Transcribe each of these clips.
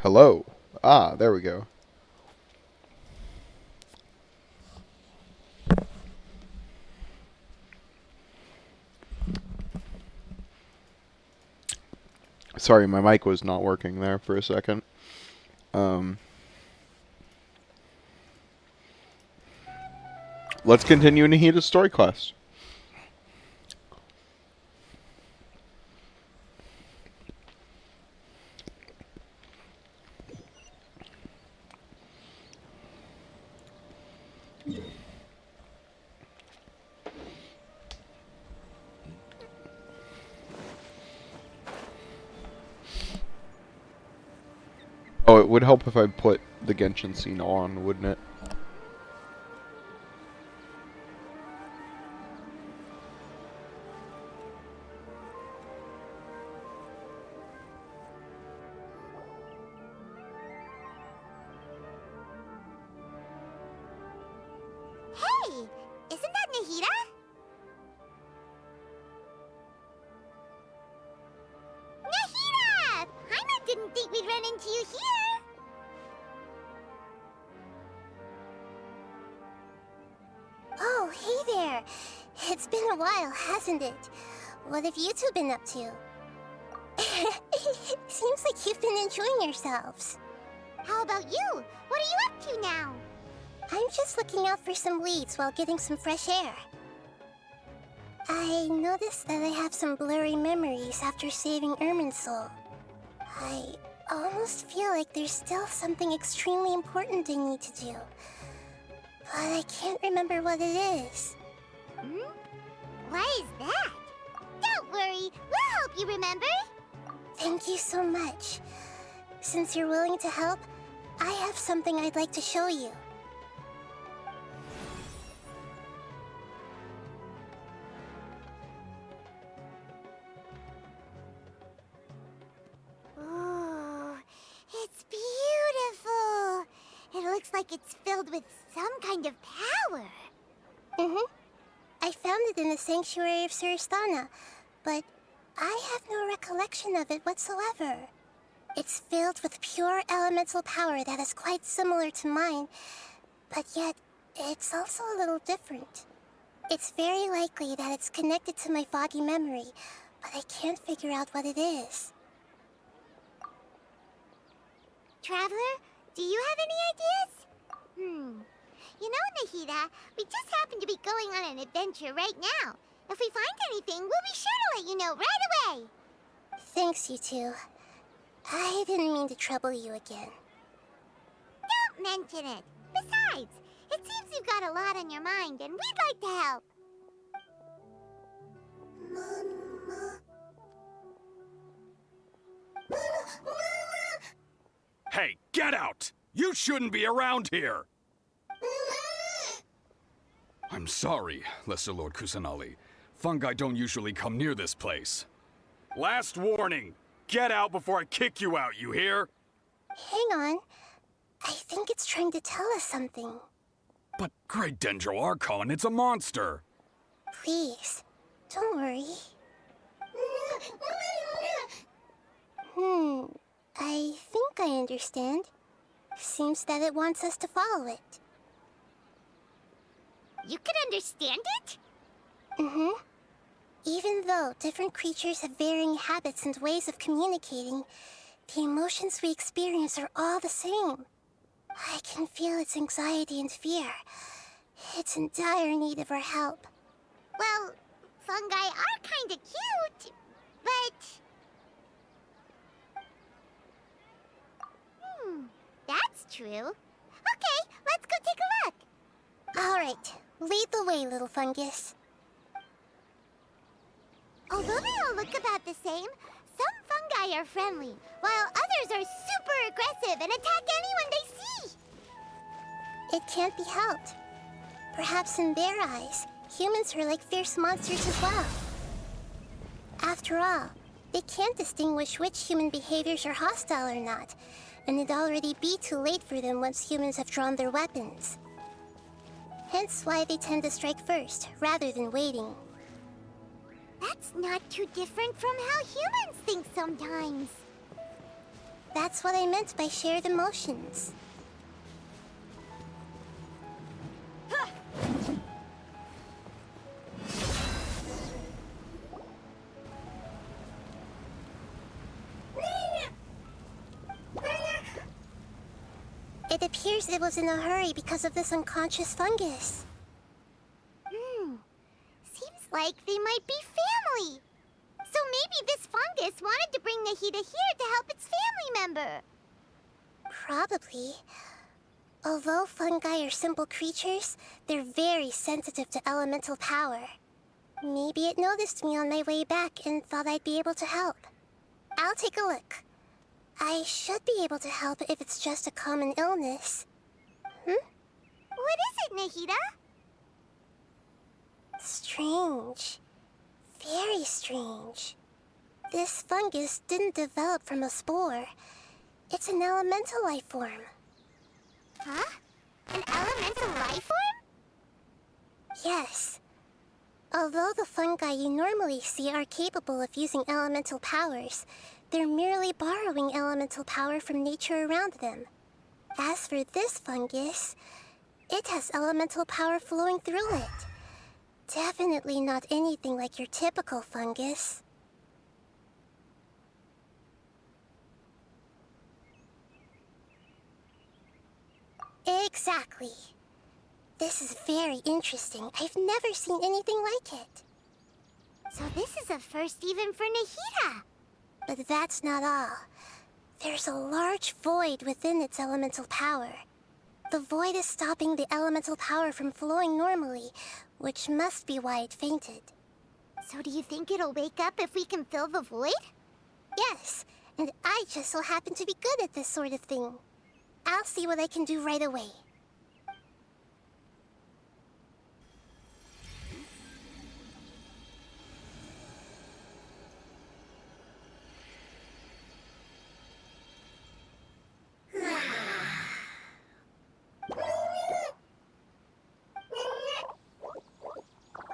Hello. Ah, there we go. Sorry, my mic was not working there for a second. Um, let's continue Nahida's story quest. Oh, it would help if I put the Genshin scene on, wouldn't it? Hey! Isn't that Nahida? Nahida! Paimon didn't think we'd run into you here! Oh, hey there! It's been a while, hasn't it? What have you two been up to? Seems like you've been enjoying yourselves. How about you? What are you up to now? I'm just looking out for some leads while getting some fresh air. I noticed that I have some blurry memories after saving Ermin's soul. I almost feel like there's still something extremely important I need to do. But I can't remember what it is. Hmm? What is that? Don't worry, we'll help you remember. Thank you so much. Since you're willing to help, I have something I'd like to show you. Ooh, it's beautiful. It looks like it's filled with some kind of power. Mm-hmm. I found it in the sanctuary of Suristana, but I have no recollection of it whatsoever. It's filled with pure elemental power that is quite similar to mine, but yet it's also a little different. It's very likely that it's connected to my foggy memory, but I can't figure out what it is. Traveler, do you have any ideas? You know, Nahida, we just happen to be going on an adventure right now. If we find anything, we'll be sure to let you know right away. Thanks, you two. I didn't mean to trouble you again. Don't mention it. Besides, it seems you've got a lot on your mind, and we'd like to help. Hey, get out! You shouldn't be around here! I'm sorry, Lesser Lord Kusanali. Fungi don't usually come near this place. Last warning! Get out before I kick you out, you hear? Hang on. I think it's trying to tell us something. But Great Dendro Archon, it's a monster! Please, don't worry. I think I understand. Seems that it wants us to follow it. You can understand it? Mm-hmm. Even though different creatures have varying habits and ways of communicating, the emotions we experience are all the same. I can feel its anxiety and fear. It's in dire need of our help. Well, fungi are kinda cute, but... that's true. Okay, let's go take a look. Alright, lead the way, little fungus. Although they all look about the same, some fungi are friendly, while others are super aggressive and attack anyone they see. It can't be helped. Perhaps in their eyes, humans are like fierce monsters as well. After all, they can't distinguish which human behaviors are hostile or not, and it'd already be too late for them once humans have drawn their weapons. Hence why they tend to strike first, rather than waiting. That's not too different from how humans think sometimes. That's what I meant by shared emotions. It appears it was in a hurry because of this unconscious fungus. Seems like they might be family. So maybe this fungus wanted to bring Nahida here to help its family member. Probably. Although fungi are simple creatures, they're very sensitive to elemental power. Maybe it noticed me on my way back and thought I'd be able to help. I'll take a look. I should be able to help if it's just a common illness. What is it, Nahida? Strange. Very strange. This fungus didn't develop from a spore. It's an elemental life form. Huh? An elemental life form? Yes. Although the fungi you normally see are capable of using elemental powers, they're merely borrowing elemental power from nature around them. As for this fungus, it has elemental power flowing through it. Definitely not anything like your typical fungus. Exactly. This is very interesting. I've never seen anything like it. So this is a first even for Nahida. But that's not all. There's a large void within its elemental power. The void is stopping the elemental power from flowing normally, which must be why it fainted. So do you think it'll wake up if we can fill the void? Yes, and I just so happen to be good at this sort of thing. I'll see what I can do right away.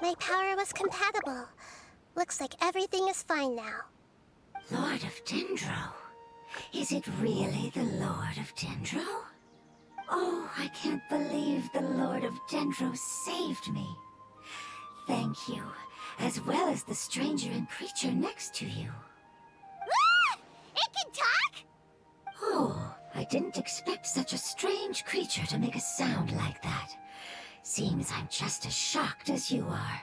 My power was compatible. Looks like everything is fine now. Lord of Dendro? Is it really the Lord of Dendro? Oh, I can't believe the Lord of Dendro saved me. Thank you, as well as the stranger and creature next to you. Ah! It can talk? Oh, I didn't expect such a strange creature to make a sound like that. Seems I'm just as shocked as you are.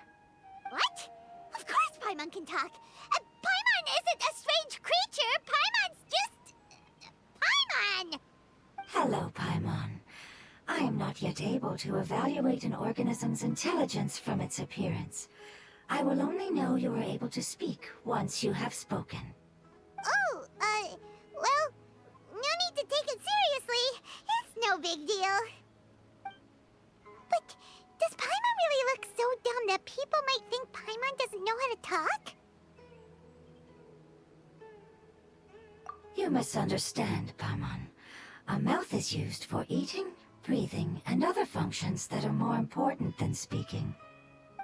What? Of course Paimon can talk. Paimon isn't a strange creature. Paimon's just... Paimon! Hello, Paimon. I am not yet able to evaluate an organism's intelligence from its appearance. I will only know you are able to speak once you have spoken. Oh, well, no need to take it seriously. It's no big deal. But does Paimon really look so dumb that people might think Paimon doesn't know how to talk? You misunderstand, Paimon. A mouth is used for eating, breathing, and other functions that are more important than speaking.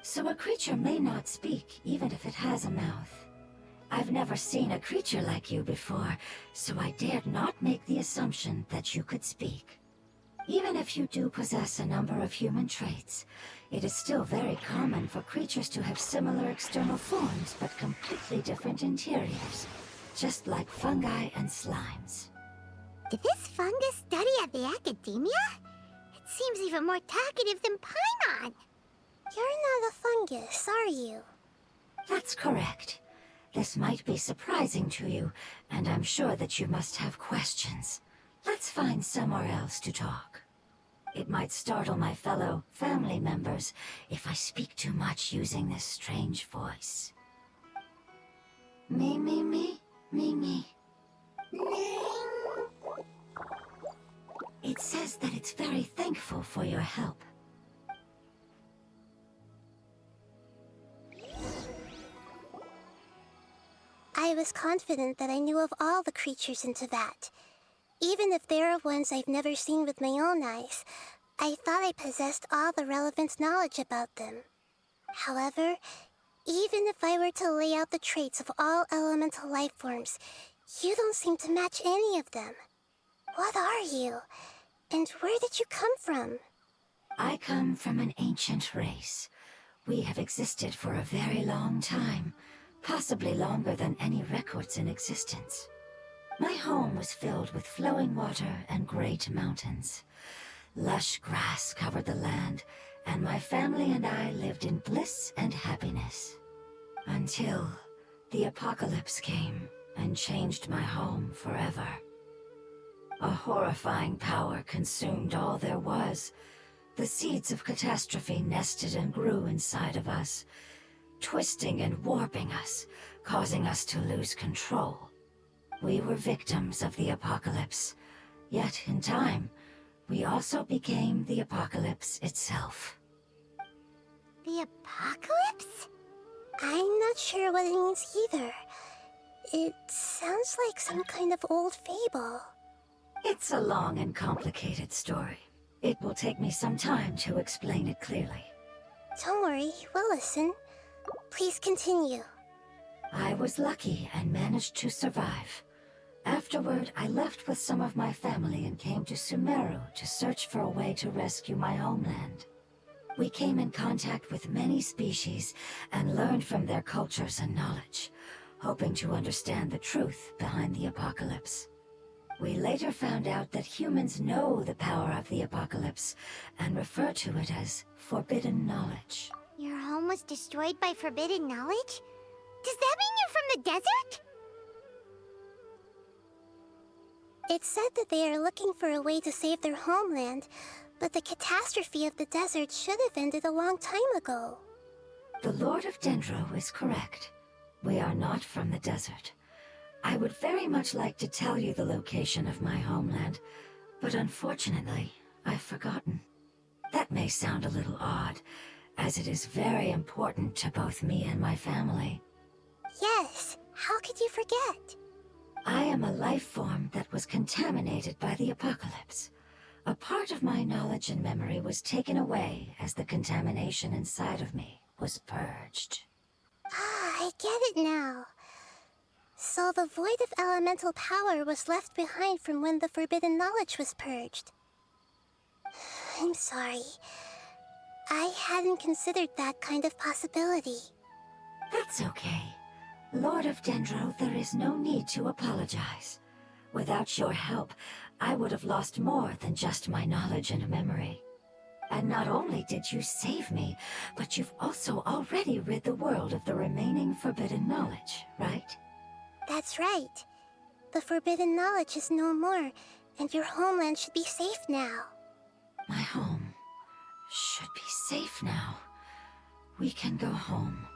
So a creature may not speak, even if it has a mouth. I've never seen a creature like you before, so I dared not make the assumption that you could speak. Even if you do possess a number of human traits, it is still very common for creatures to have similar external forms but completely different interiors, just like fungi and slimes. Did this fungus study at the academia? It seems even more talkative than Paimon. You're not a fungus, are you? That's correct. This might be surprising to you, and I'm sure that you must have questions. Let's find somewhere else to talk. It might startle my fellow family members if I speak too much using this strange voice. Me, me, me, me, me. It says that it's very thankful for your help. I was confident that I knew of all the creatures in Teyvat. Even if there are ones I've never seen with my own eyes, I thought I possessed all the relevant knowledge about them. However, even if I were to lay out the traits of all elemental life forms, You don't seem to match any of them. What are you? And where did you come from? I come from an ancient race. We have existed for a very long time, possibly longer than any records in existence. My home was filled with flowing water and great mountains. Lush grass covered the land, and my family and I lived in bliss and happiness. Until the apocalypse came and changed my home forever. A horrifying power consumed all there was. The seeds of catastrophe nested and grew inside of us, twisting and warping us, causing us to lose control. We were victims of the apocalypse, yet in time, we also became the apocalypse itself. The apocalypse? I'm not sure what it means either. It sounds like some kind of old fable. It's a long and complicated story. It will take me some time to explain it clearly. Don't worry, we'll listen. Please continue. I was lucky and managed to survive. Afterward, I left with some of my family and came to Sumeru to search for a way to rescue my homeland. We came in contact with many species and learned from their cultures and knowledge, hoping to understand the truth behind the apocalypse. We later found out that humans know the power of the apocalypse and refer to it as forbidden knowledge. Your home was destroyed by forbidden knowledge? Does that mean you're from the desert? It's said that they are looking for a way to save their homeland, but the catastrophe of the desert should have ended a long time ago. The Lord of Dendro is correct. We are not from the desert. I would very much like to tell you the location of my homeland, but unfortunately, I've forgotten. That may sound a little odd, as it is very important to both me and my family. Yes, how could you forget? I am a life form that was contaminated by the apocalypse. A part of my knowledge and memory was taken away as the contamination inside of me was purged. Ah, I get it now. So the void of elemental power was left behind from when the forbidden knowledge was purged. I'm sorry. I hadn't considered that kind of possibility. That's okay. Lord of Dendro, there is no need to apologize. Without your help, I would have lost more than just my knowledge and memory. And not only did you save me, but you've also already rid the world of the remaining forbidden knowledge, right? That's right. The forbidden knowledge is no more, and your homeland should be safe now. My home should be safe now. We can go home.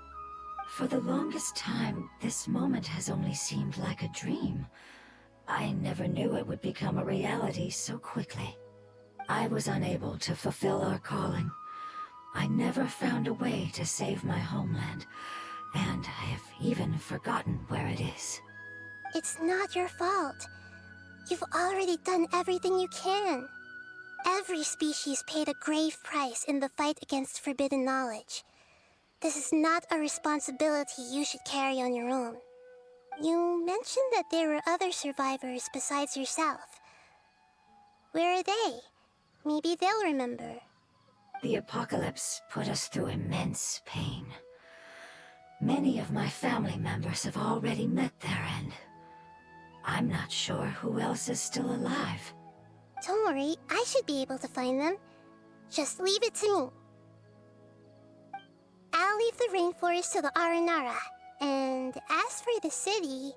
For the longest time, this moment has only seemed like a dream. I never knew it would become a reality so quickly. I was unable to fulfill our calling. I never found a way to save my homeland, and I have even forgotten where it is. It's not your fault. You've already done everything you can. Every species paid a grave price in the fight against forbidden knowledge. This is not a responsibility you should carry on your own. You mentioned that there were other survivors besides yourself. Where are they? Maybe they'll remember. The apocalypse put us through immense pain. Many of my family members have already met their end. I'm not sure who else is still alive. Don't worry, I should be able to find them. Just leave it to me. I'll leave the rainforest to the Aranara. And as for the city,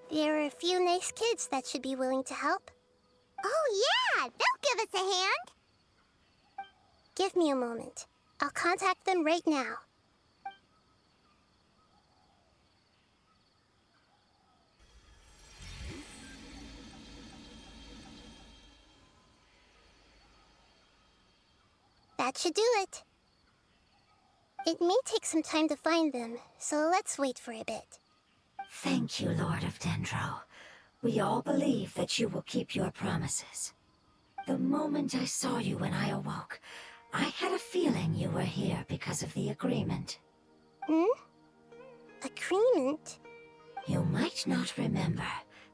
there are a few nice kids that should be willing to help. Oh yeah, they'll give us a hand. Give me a moment. I'll contact them right now. That should do it. It may take some time to find them, so let's wait for a bit. Thank you, Lord of Dendro. We all believe that you will keep your promises. The moment I saw you when I awoke, I had a feeling you were here because of the agreement. Hmm? Agreement? You might not remember,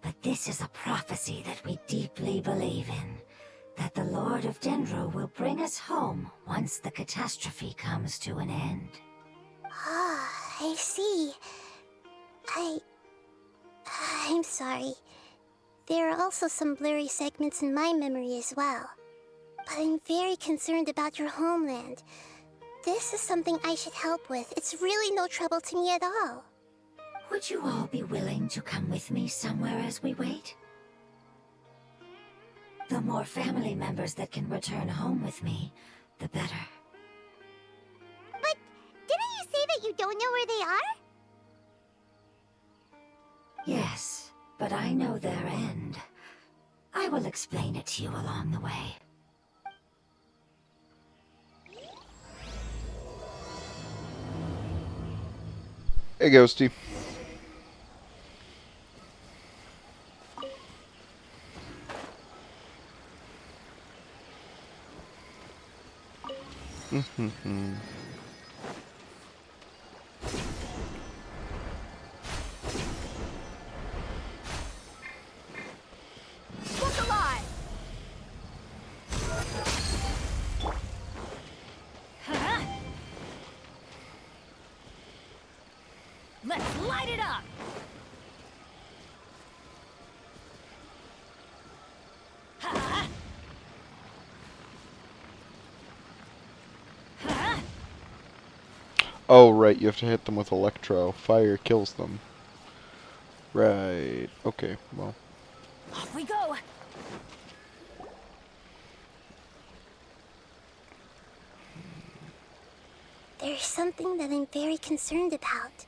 but this is a prophecy that we deeply believe in. That the Lord of Dendro will bring us home once the catastrophe comes to an end. Ah, I see. I'm sorry. There are also some blurry segments in my memory as well. But I'm very concerned about your homeland. This is something I should help with. It's really no trouble to me at all. Would you all be willing to come with me somewhere as we wait? The more family members that can return home with me, the better. But didn't you say that you don't know where they are? Yes, but I know their end. I will explain it to you along the way. Hey, Ghosty. Look alive! Let's light it up! Ha! Ha! Oh, right, you have to hit them with electro. Fire kills them. Right. Okay, well. Off we go! There's something that I'm very concerned about.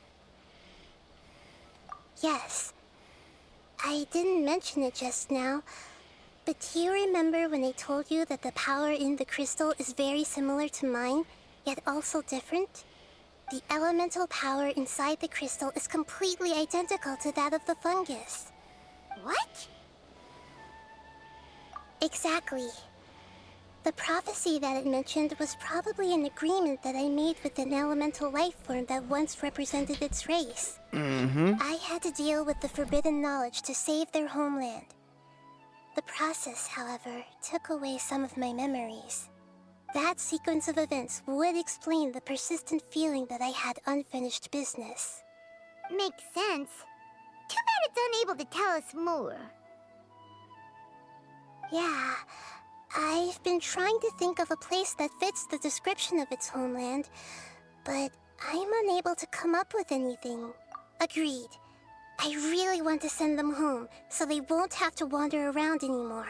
Yes. I didn't mention it just now, but do you remember when I told you that the power in the crystal is very similar to mine, yet also different? The elemental power inside the crystal is completely identical to that of the fungus. What? Exactly. The prophecy that it mentioned was probably an agreement that I made with an elemental life form that once represented its race. I had to deal with the forbidden knowledge to save their homeland. The process, however, took away some of my memories. That sequence of events would explain the persistent feeling that I had unfinished business. Makes sense. Too bad it's unable to tell us more. Yeah, I've been trying to think of a place that fits the description of its homeland, but I'm unable to come up with anything. Agreed. I really want to send them home, so they won't have to wander around anymore.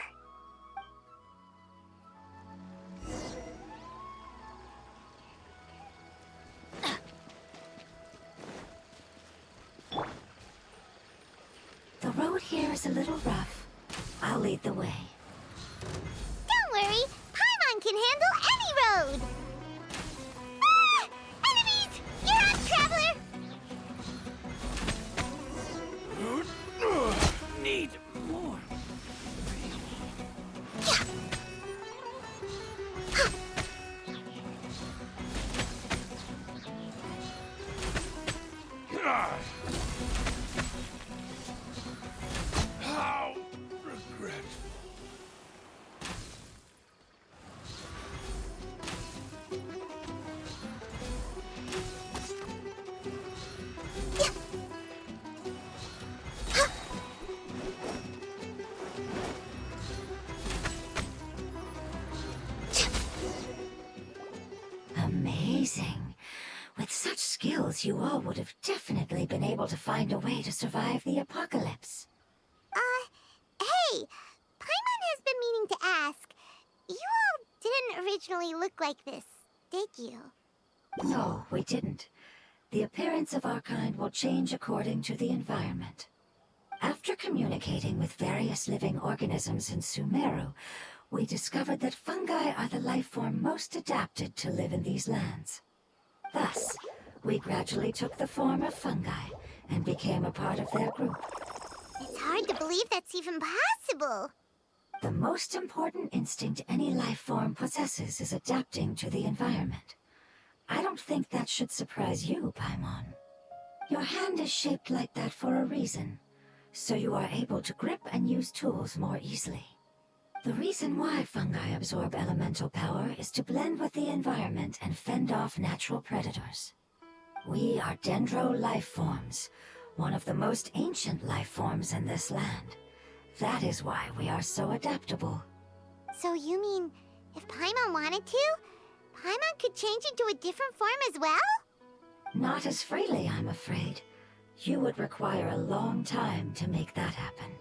The road here is a little rough. I'll lead the way. Don't worry, Paimon can handle any road! Ah! Enemies! You're up, traveler! Need more. Yeah. How regretful. Amazing. With such skills, you all would have definitely been able to find a way to survive the apocalypse. Hey! Paimon has been meaning to ask. You all didn't originally look like this, did you? No, we didn't. The appearance of our kind will change according to the environment. After communicating with various living organisms in Sumeru, we discovered that fungi are the life form most adapted to live in these lands. Thus, we gradually took the form of fungi and became a part of their group. It's hard to believe that's even possible. The most important instinct any life form possesses is adapting to the environment. I don't think that should surprise you, Paimon. Your hand is shaped like that for a reason, so you are able to grip and use tools more easily. The reason why fungi absorb elemental power is to blend with the environment and fend off natural predators. We are dendro life forms, one of the most ancient life forms in this land. That is why we are so adaptable. So you mean, if Paimon wanted to, Paimon could change into a different form as well? Not as freely, I'm afraid. You would require a long time to make that happen.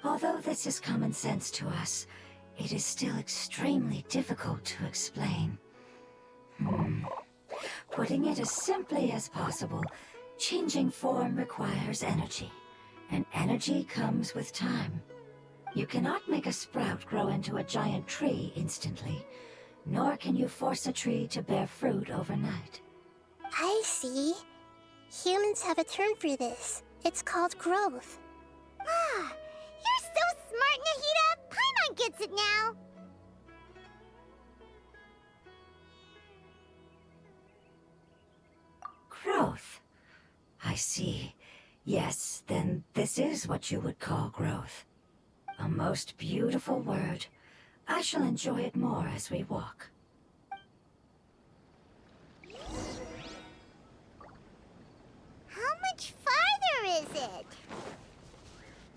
Although this is common sense to us, it is still extremely difficult to explain. Putting it as simply as possible, changing form requires energy, and energy comes with time. You cannot make a sprout grow into a giant tree instantly, nor can you force a tree to bear fruit overnight. I see. Humans have a term for this. It's called growth. Ah, you're so smart, Nahida! Paimon gets it now! Growth. I see. Yes, then this is what you would call growth. A most beautiful word. I shall enjoy it more as we walk. How much farther is it?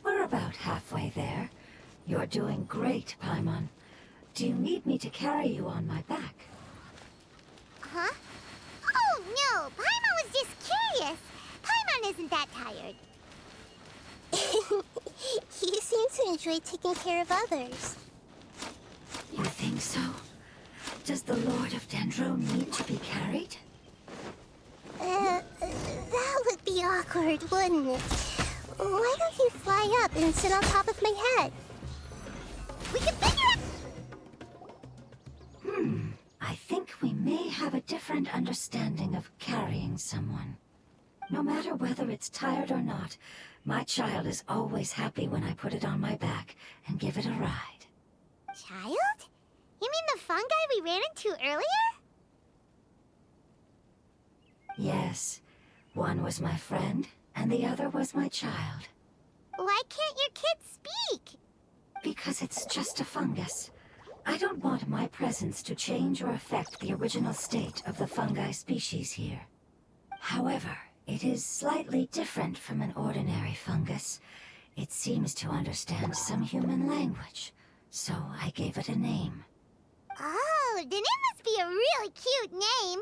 We're about halfway there. You're doing great, Paimon. Do you need me to carry you on my back? Huh? Oh, no! Paimon was just curious! Paimon isn't that tired. You seem to enjoy taking care of others. You think so? Does the Lord of Dendro need to be carried? That would be awkward, wouldn't it? Why don't you fly up and sit on top of my head? We can figure it. I think we may have a different understanding of carrying someone. No matter whether it's tired or not, my child is always happy when I put it on my back and give it a ride. Child? You mean the fungi we ran into earlier? Yes, one was my friend, and the other was my child. Why can't your kid speak? Because it's just a fungus. I don't want my presence to change or affect the original state of the fungi species here. However, it is slightly different from an ordinary fungus. It seems to understand some human language, so I gave it a name. Oh, then it must be a really cute name.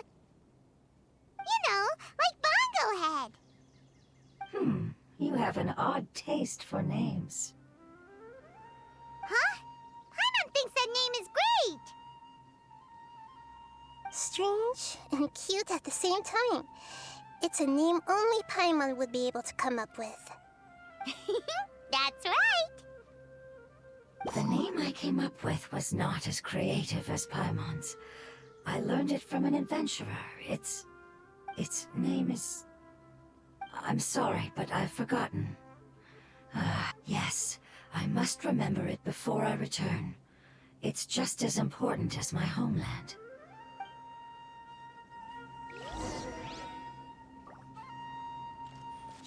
You know, like Bongo Head. You have an odd taste for names. Huh? Paimon thinks that name is great. Strange and cute at the same time. It's a name only Paimon would be able to come up with. That's right. The name I came up with was not as creative as Paimon's. I learned it from an adventurer. Its name is... I'm sorry, but I've forgotten. Yes, I must remember it before I return. It's just as important as my homeland.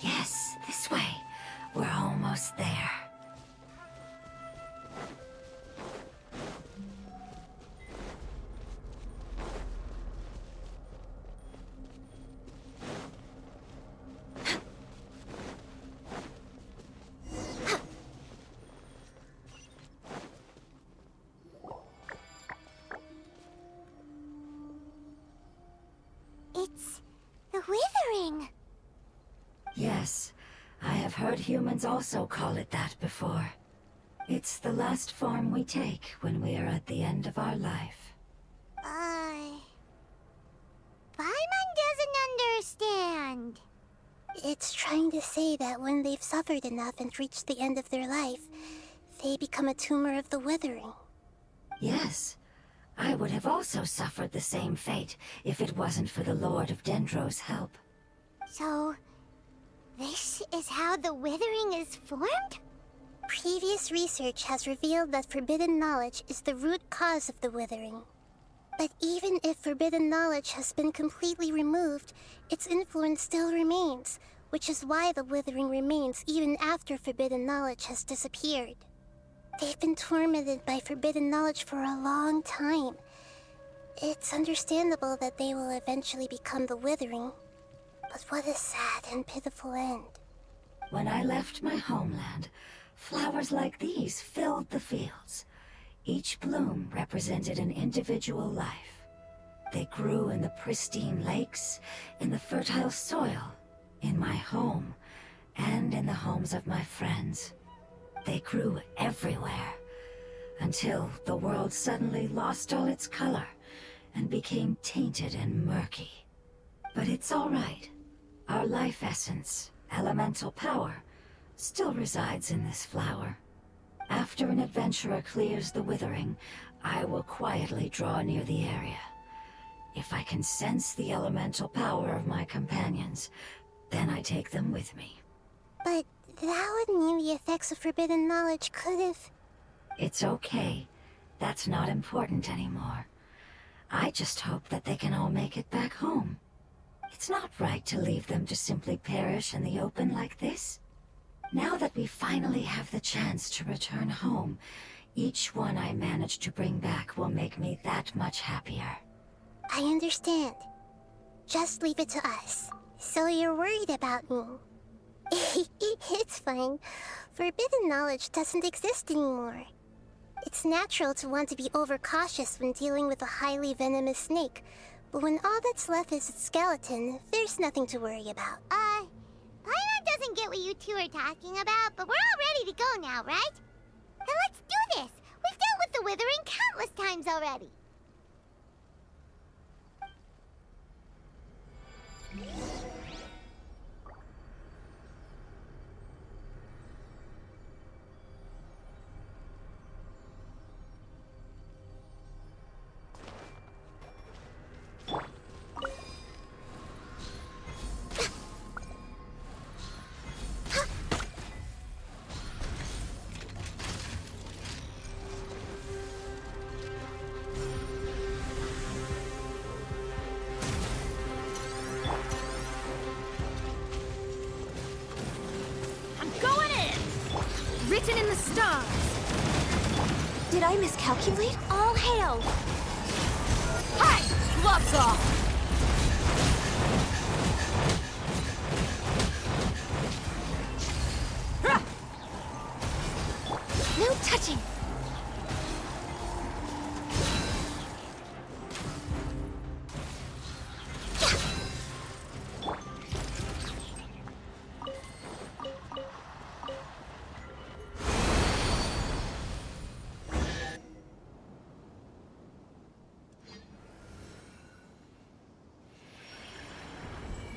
Yes, this way. We're almost there. It's the Withering. Yes, I have heard humans also call it that before. It's the last form we take when we are at the end of our life. Paimon doesn't understand. It's trying to say that when they've suffered enough and reached the end of their life, they become a tumor of the Withering. Yes, I would have also suffered the same fate if it wasn't for the Lord of Dendro's help. So, this is how the Withering is formed? Previous research has revealed that forbidden knowledge is the root cause of the Withering. But even if forbidden knowledge has been completely removed, its influence still remains, which is why the withering remains even after forbidden knowledge has disappeared. They've been tormented by forbidden knowledge for a long time. It's understandable that they will eventually become the withering. But what a sad and pitiful end. When I left my homeland, flowers like these filled the fields. Each bloom represented an individual life. They grew in the pristine lakes, in the fertile soil, in my home, and in the homes of my friends. They grew everywhere, until the world suddenly lost all its color and became tainted and murky. But it's all right. Our life essence, elemental power, still resides in this flower. After an adventurer clears the withering, I will quietly draw near the area. If I can sense the elemental power of my companions, then I take them with me. But that would mean the effects of forbidden knowledge could have... It's okay. That's not important anymore. I just hope that they can all make it back home. It's not right to leave them to simply perish in the open like this. Now that we finally have the chance to return home, each one I manage to bring back will make me that much happier. I understand. Just leave it to us. So you're worried about me. It's fine. Forbidden knowledge doesn't exist anymore. It's natural to want to be overcautious when dealing with a highly venomous snake, but when all that's left is its skeleton, there's nothing to worry about. Paimon doesn't get what you two are talking about, but we're all ready to go now, right? Then let's do this! We've dealt with the withering countless times already! I'm going in! Written in the stars! Did I miscalculate? All hail! Hi! Gloves off! Hurrah! No touching!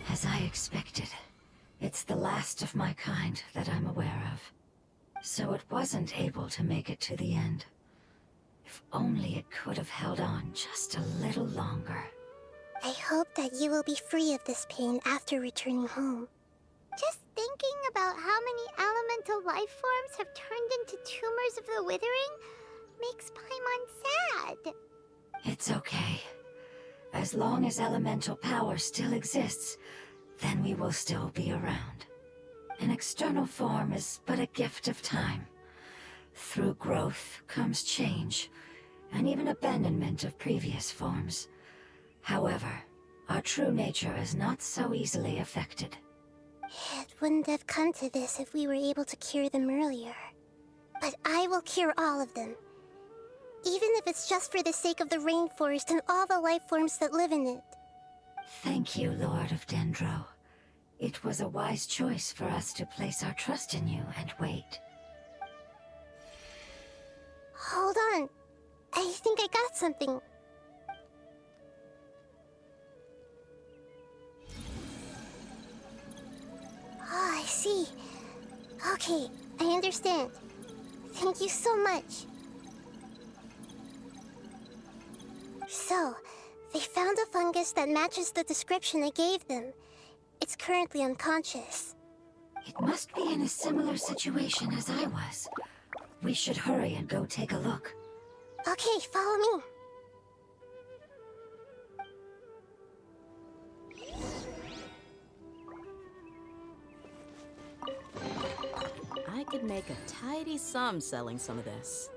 As I expected, it's the last of my kind that I'm aware of. So it wasn't able to make it to the end. If only it could have held on just a little longer. I hope that you will be free of this pain after returning home. Just thinking about how many elemental life forms have turned into tumors of the withering makes Paimon sad. It's okay. As long as elemental power still exists, then we will still be around. An external form is but a gift of time. Through growth comes change, and even abandonment of previous forms. However, our true nature is not so easily affected. It wouldn't have come to this if we were able to cure them earlier. But I will cure all of them. Even if it's just for the sake of the rainforest and all the life forms that live in it. Thank you, Lord of Dendro. It was a wise choice for us to place our trust in you and wait. Hold on. I think I got something. Oh, I see. Okay, I understand. Thank you so much. So, they found a fungus that matches the description I gave them. It's currently unconscious. It must be in a similar situation as I was. We should hurry and go take a look. Okay, follow me. could make a tidy sum selling some of this.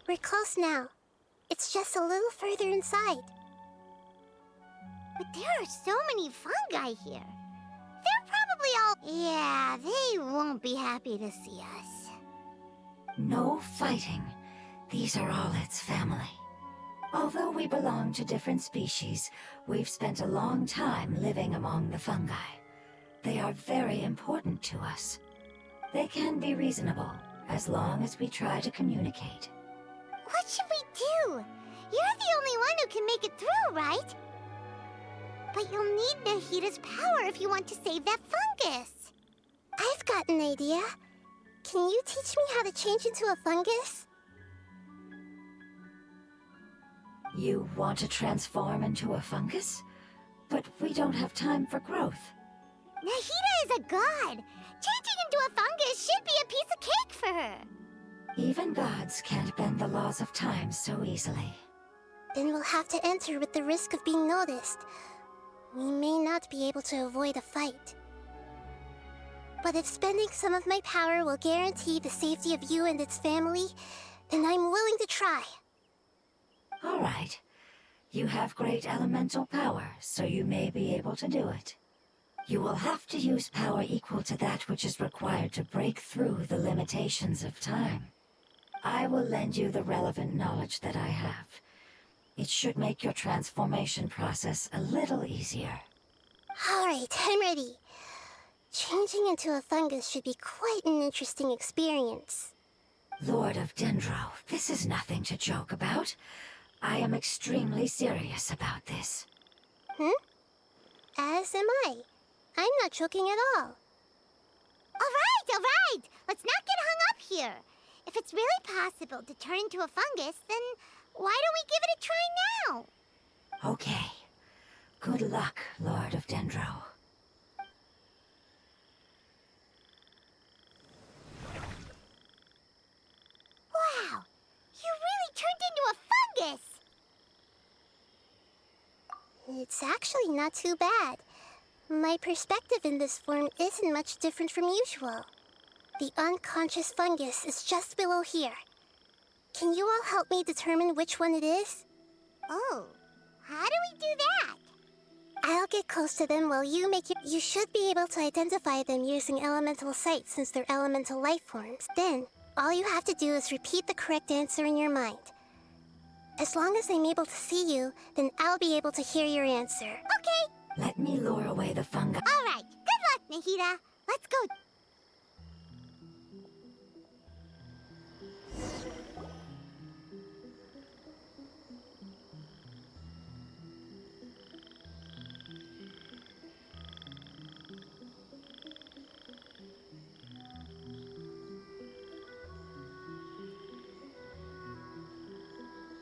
We're close now. It's just a little further inside. But there are so many fungi here. They're probably all... Yeah, they won't be happy to see us. No fighting. These are all its family. Although we belong to different species, we've spent a long time living among the fungi. They are very important to us. They can be reasonable, as long as we try to communicate. What should we do? You're the only one who can make it through, right? But you'll need Nahida's power if you want to save that fungus. I've got an idea. Can you teach me how to change into a fungus? You want to transform into a fungus? But we don't have time for growth. Nahida is a god. Changing into a fungus should be a piece of cake for her. Even gods can't bend the laws of time so easily. Then we'll have to enter with the risk of being noticed. We may not be able to avoid a fight. But if spending some of my power will guarantee the safety of you and its family, then I'm willing to try. All right. You have great elemental power, so you may be able to do it. You will have to use power equal to that which is required to break through the limitations of time. I will lend you the relevant knowledge that I have. It should make your transformation process a little easier. Alright, I'm ready. Changing into a fungus should be quite an interesting experience. Lord of Dendro, this is nothing to joke about. I am extremely serious about this. As am I. I'm not joking at all. All right. Let's not get hung up here. If it's really possible to turn into a fungus, then why don't we give it a try now? Okay. Good luck, Lord of Dendro. Wow, you really turned into a fungus! It's actually not too bad. My perspective in this form isn't much different from usual. The unconscious fungus is just below here. Can you all help me determine which one it is? Oh, how do we do that? I'll get close to them while you make your... You should be able to identify them using elemental sight since they're elemental life forms. Then, all you have to do is repeat the correct answer in your mind. As long as I'm able to see you, then I'll be able to hear your answer. Okay. Let me lure away the fungi. All right. Good luck, Nahida. Let's go.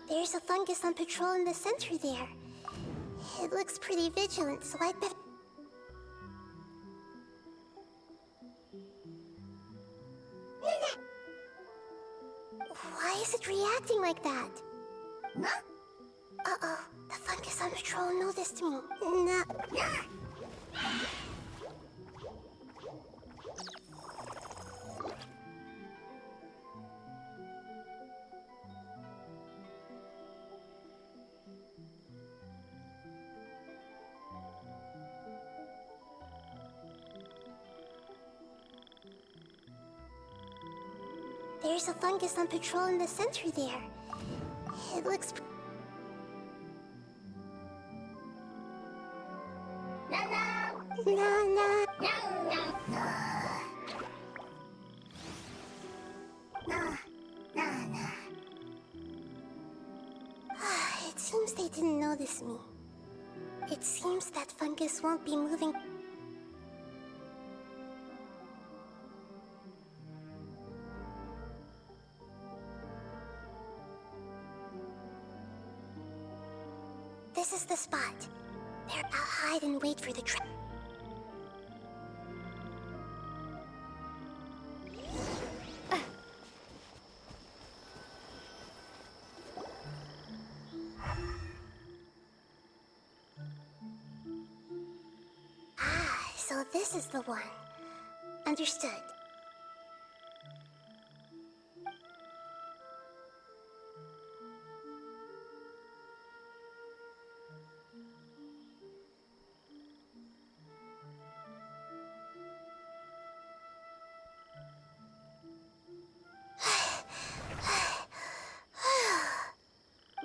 There's a fungus on patrol in the center there. It looks pretty vigilant, so I'd better... Why is it reacting like that? Uh-oh, the fungus on patrol noticed me. There's a fungus on patrol in the center there. It looks... No, no. No, no. No, no. No. No, no. It seems they didn't notice me. It seems that fungus won't be moving. This is the spot. There, I'll hide and wait for the trap. So this is the one. Understood.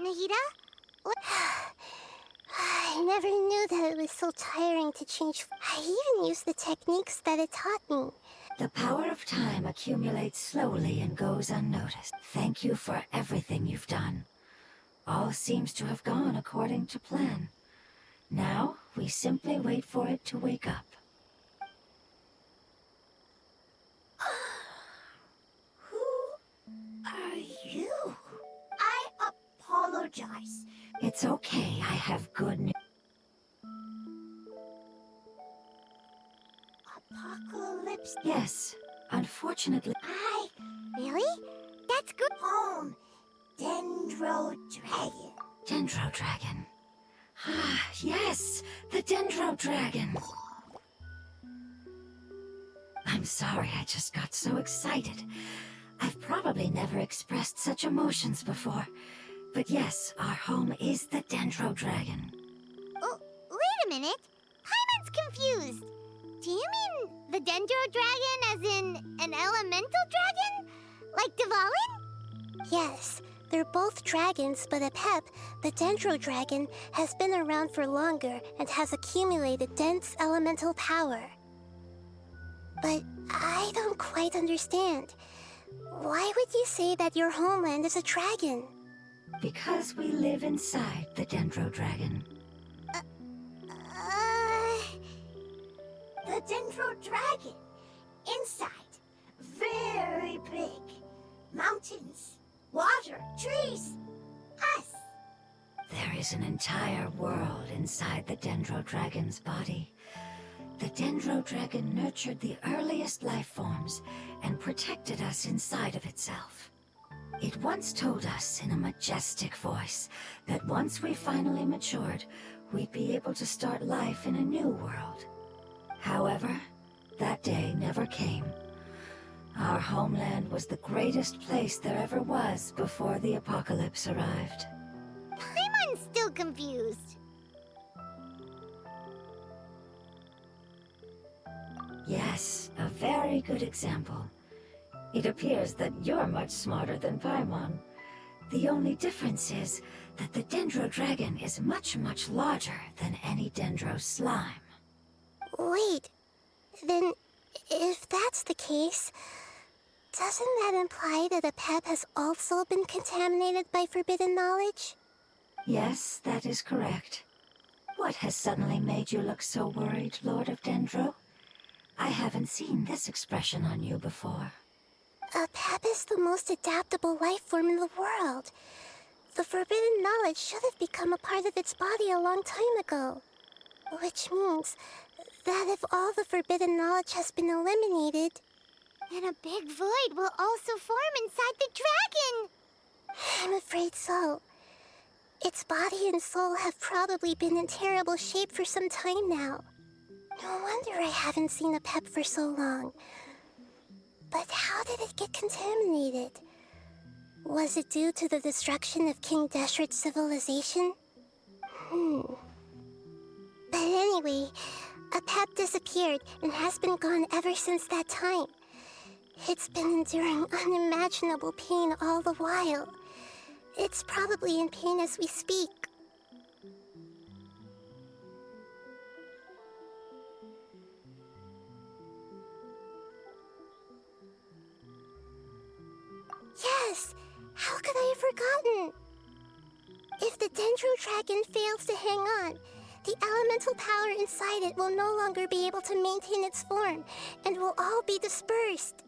Nahida? What? I never knew that it was so tiring to change. I even used the techniques that it taught me. The power of time accumulates slowly and goes unnoticed. Thank you for everything you've done. All seems to have gone according to plan. Now, we simply wait for it to wake up. Who are you? I apologize. It's okay, I have good news. Apocalypse? Yes, unfortunately. Really? That's good. Home. Dendro Dragon. Dendro Dragon. Ah, yes, the Dendro Dragon. I'm sorry, I just got so excited. I've probably never expressed such emotions before. But yes, our home is the Dendro Dragon. Oh, wait a minute. Paimon's confused. Do you mean the Dendro Dragon as in an elemental dragon? Like Dvalin? Yes, they're both dragons, but Apep, the Dendro Dragon, has been around for longer and has accumulated dense elemental power. But I don't quite understand. Why would you say that your homeland is a dragon? Because we live inside the Dendro Dragon. The Dendro Dragon. Inside. Very big. Mountains. Water. Trees. Us. There is an entire world inside the Dendro Dragon's body. The Dendro Dragon nurtured the earliest life forms and protected us inside of itself. It once told us in a majestic voice that once we finally matured, we'd be able to start life in a new world. However, that day never came. Our homeland was the greatest place there ever was before the apocalypse arrived. Paimon's still confused. Yes, a very good example. It appears that you're much smarter than Paimon. The only difference is that the Dendro Dragon is much, much larger than any Dendro slime. Wait, then if that's the case, doesn't that imply that Apep has also been contaminated by forbidden knowledge? Yes, that is correct. What has suddenly made you look so worried, Lord of Dendro? I haven't seen this expression on you before. Apep is the most adaptable life form in the world. The forbidden knowledge should have become a part of its body a long time ago. Which means that if all the forbidden knowledge has been eliminated, then a big void will also form inside the dragon. I'm afraid so. Its body and soul have probably been in terrible shape for some time now. No wonder I haven't seen Apep for so long. But how did it get contaminated? Was it due to the destruction of King Deshret's civilization? But anyway, Apep disappeared and has been gone ever since that time. It's been enduring unimaginable pain all the while. It's probably in pain as we speak. Yes! How could I have forgotten? If the Dendro Dragon fails to hang on, the elemental power inside it will no longer be able to maintain its form, and will all be dispersed.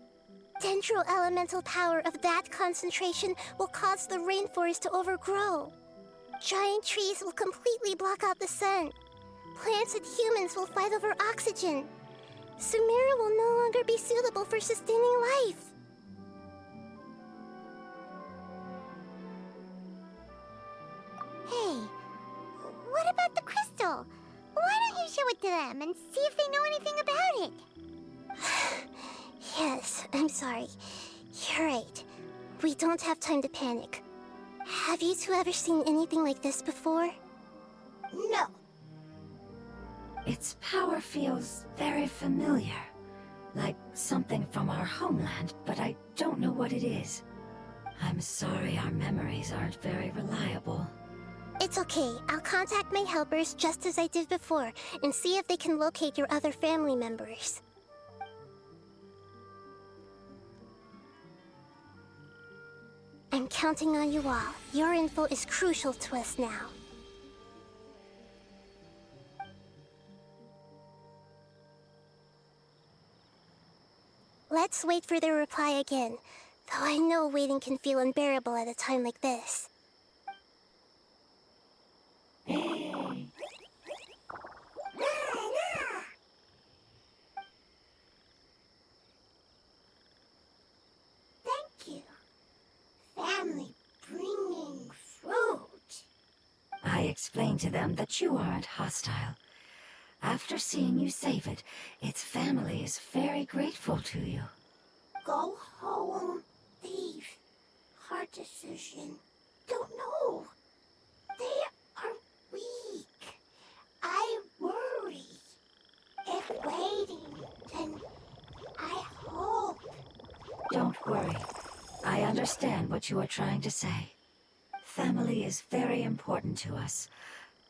Dendro elemental power of that concentration will cause the rainforest to overgrow. Giant trees will completely block out the sun. Plants and humans will fight over oxygen. Sumeru will no longer be suitable for sustaining life. Hey, what about the crystal? Why don't you show it to them and see if they know anything about it? Yes, I'm sorry. You're right. We don't have time to panic. Have you two ever seen anything like this before? No. Its power feels very familiar. Like something from our homeland, but I don't know what it is. I'm sorry our memories aren't very reliable. It's okay. I'll contact my helpers just as I did before and see if they can locate your other family members. I'm counting on you all. Your info is crucial to us now. Let's wait for their reply again, though I know waiting can feel unbearable at a time like this. Thank you. Family bringing fruit. I explained to them that you aren't hostile. After seeing you save it, its family is very grateful to you. Go home, thief. Hard decision. Don't know. They are weak. I worry. If waiting, then I hope. Don't worry. I understand what you are trying to say. Family is very important to us,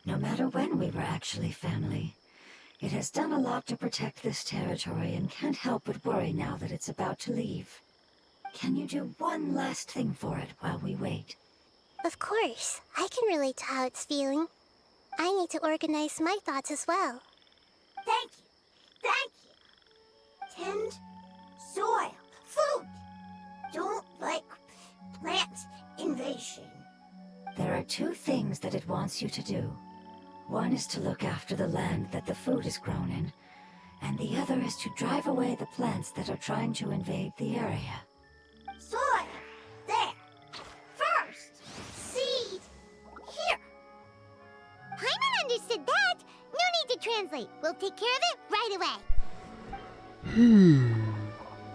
no matter when we were actually family. It has done a lot to protect this territory and can't help but worry now that it's about to leave. Can you do one last thing for it while we wait? Of course, I can relate to how it's feeling. I need to organize my thoughts as well. Thank you. Thank you. Tend soil. Food. Don't like plant invasion. There are two things that it wants you to do. One is to look after the land that the food is grown in, and the other is to drive away the plants that are trying to invade the area. Soil. There. First. Seed. Here. Paimon understood that. No need to translate. We'll take care of it right away.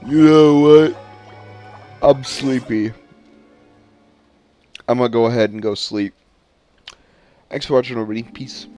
You know what? I'm sleepy. I'm gonna go ahead and go sleep. Thanks for watching, everybody. Peace.